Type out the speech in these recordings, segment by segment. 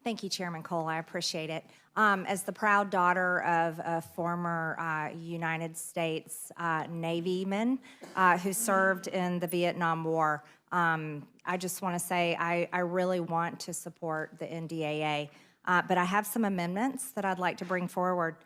Thank you, Chairman Cole. I appreciate it. As the proud daughter of a former United States Navyman who served in the Vietnam War, I just want to say I really want to support the NDAA, but I have some amendments that I'd like to bring forward.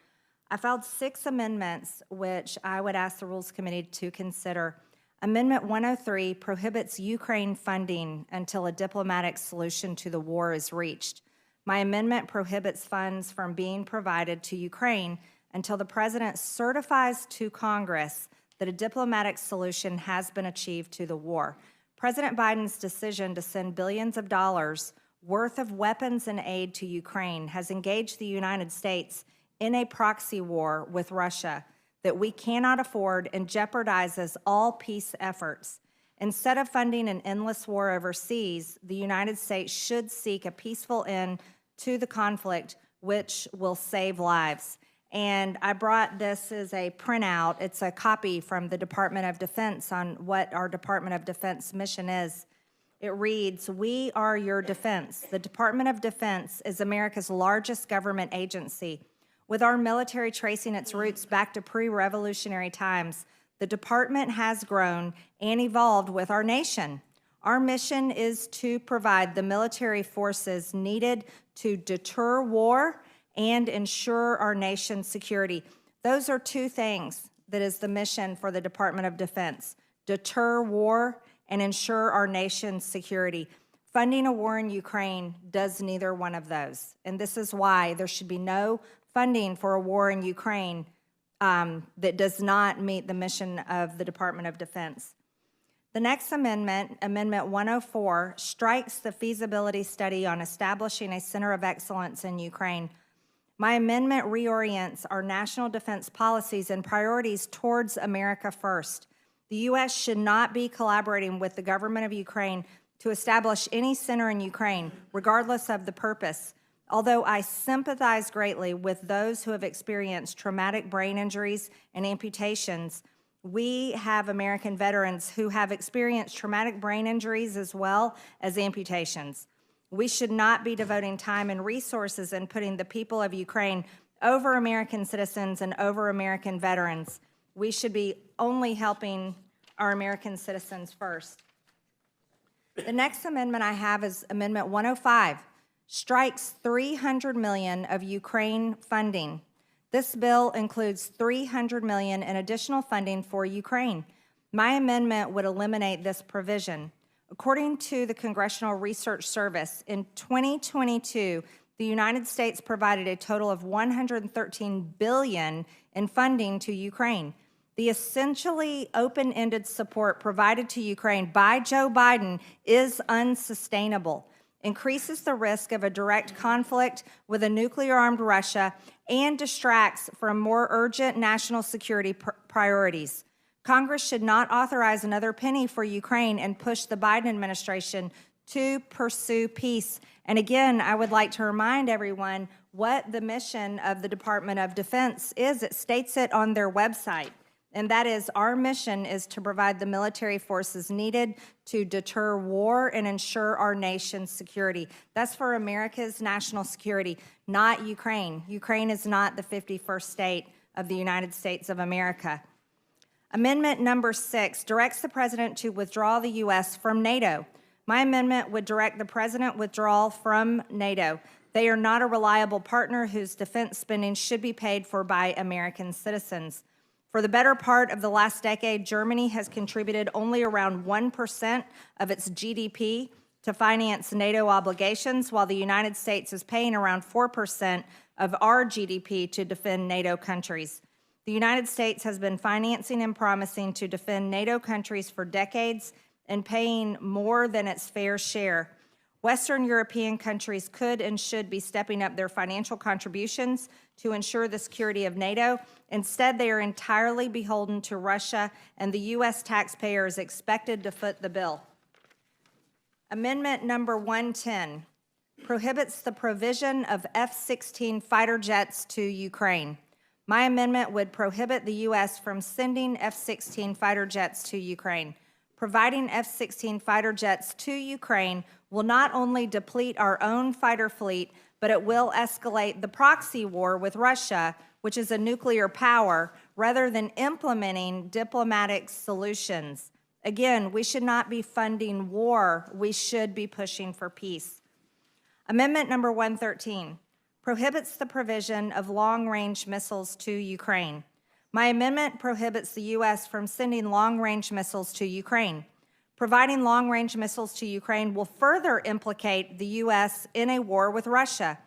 I filed 6 amendments, which I would ask the Rules Committee to consider. Amendment 103 prohibits Ukraine funding until a diplomatic solution to the war is reached. My amendment prohibits funds from being provided to Ukraine until the President certifies to Congress that a diplomatic solution has been achieved to the war. President Biden's decision to send billions of dollars worth of weapons and aid to Ukraine has engaged the United States in a proxy war with Russia that we cannot afford and jeopardizes all peace efforts. Instead of funding an endless war overseas, the United States should seek a peaceful end to the conflict, which will save lives. And I brought this as a printout. It's a copy from the Department of Defense on what our Department of Defense mission is. It reads, "We are your defense. The Department of Defense is America's largest government agency. With our military tracing its roots back to pre-revolutionary times, the department has grown and evolved with our nation. Our mission is to provide the military forces needed to deter war and ensure our nation's security." Those are 2 things that is the mission for the Department of Defense: deter war and ensure our nation's security. Funding a war in Ukraine does neither one of those. And this is why there should be no funding for a war in Ukraine that does not meet the mission of the Department of Defense. The next amendment, Amendment 104, strikes the feasibility study on establishing a center of excellence in Ukraine. My amendment reorients our national defense policies and priorities towards America first. The U.S. should not be collaborating with the government of Ukraine to establish any center in Ukraine, regardless of the purpose. Although I sympathize greatly with those who have experienced traumatic brain injuries and amputations, we have American veterans who have experienced traumatic brain injuries as well as amputations. We should not be devoting time and resources and putting the people of Ukraine over American citizens and over American veterans. We should be only helping our American citizens first. The next amendment I have is Amendment 105. Strikes $300 million of Ukraine funding. This bill includes $300 million in additional funding for Ukraine. My amendment would eliminate this provision. According to the Congressional Research Service, in 2022, the United States provided a total of $113 billion in funding to Ukraine. The essentially open-ended support provided to Ukraine by Joe Biden is unsustainable, increases the risk of a direct conflict with a nuclear-armed Russia, and distracts from more urgent national security priorities. Congress should not authorize another penny for Ukraine and push the Biden administration to pursue peace. And again, I would like to remind everyone what the mission of the Department of Defense is. It states it on their website. And that is, our mission is to provide the military forces needed to deter war and ensure our nation's security. That's for America's national security, not Ukraine. Ukraine is not the 51st state of the United States of America. Amendment number 6 directs the President to withdraw the U.S. from NATO. My amendment would direct the President withdrawal from NATO. They are not a reliable partner whose defense spending should be paid for by American citizens. For the better part of the last decade, Germany has contributed only around 1% of its GDP to finance NATO obligations, while the United States is paying around 4% of our GDP to defend NATO countries. The United States has been financing and promising to defend NATO countries for decades and paying more than its fair share. Western European countries could and should be stepping up their financial contributions to ensure the security of NATO. Instead, they are entirely beholden to Russia, and the U.S. taxpayer is expected to foot the bill. Amendment number 110 prohibits the provision of F-16 fighter jets to Ukraine. My amendment would prohibit the U.S. from sending F-16 fighter jets to Ukraine. providing F-16 fighter jets to Ukraine will not only deplete our own fighter fleet, but it will escalate the proxy war with Russia, which is a nuclear power, rather than implementing diplomatic solutions. Again, we should not be funding war. We should be pushing for peace. Amendment number 113 prohibits the provision of long-range missiles to Ukraine. My amendment prohibits the U.S. from sending long-range missiles to Ukraine. Providing long-range missiles to Ukraine will further implicate the U.S. in a war with Russia.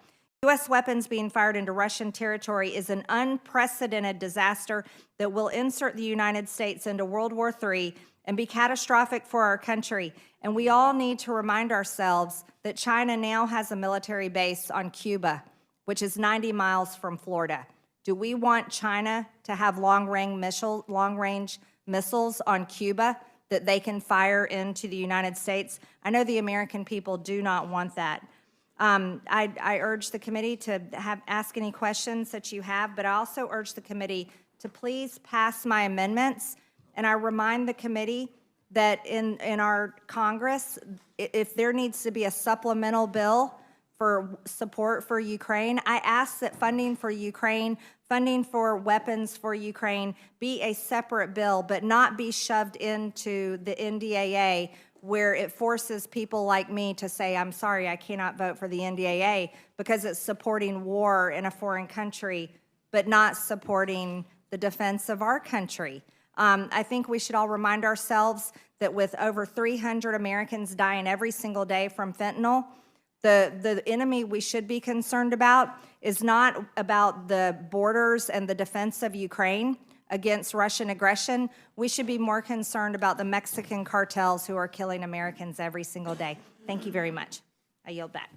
U.S. weapons being fired into Russian territory is an unprecedented disaster that will insert the United States into World War III and be catastrophic for our country. And we all need to remind ourselves that China now has a military base on Cuba, which is 90 miles from Florida. Do we want China to have long-range missiles on Cuba that they can fire into the United States? I know the American people do not want that. I urge the committee to ask any questions that you have, but I also urge the committee to please pass my amendments. And I remind the committee that in our Congress, if there needs to be a supplemental bill for support for Ukraine, I ask that funding for Ukraine, funding for weapons for Ukraine be a separate bill, but not be shoved into the NDAA where it forces people like me to say, I'm sorry, I cannot vote for the NDAA because it's supporting war in a foreign country, but not supporting the defense of our country. I think we should all remind ourselves that with over 300 Americans dying every single day from fentanyl, the enemy we should be concerned about is not about the borders and the defense of Ukraine against Russian aggression. We should be more concerned about the Mexican cartels who are killing Americans every single day. Thank you very much. I yield back.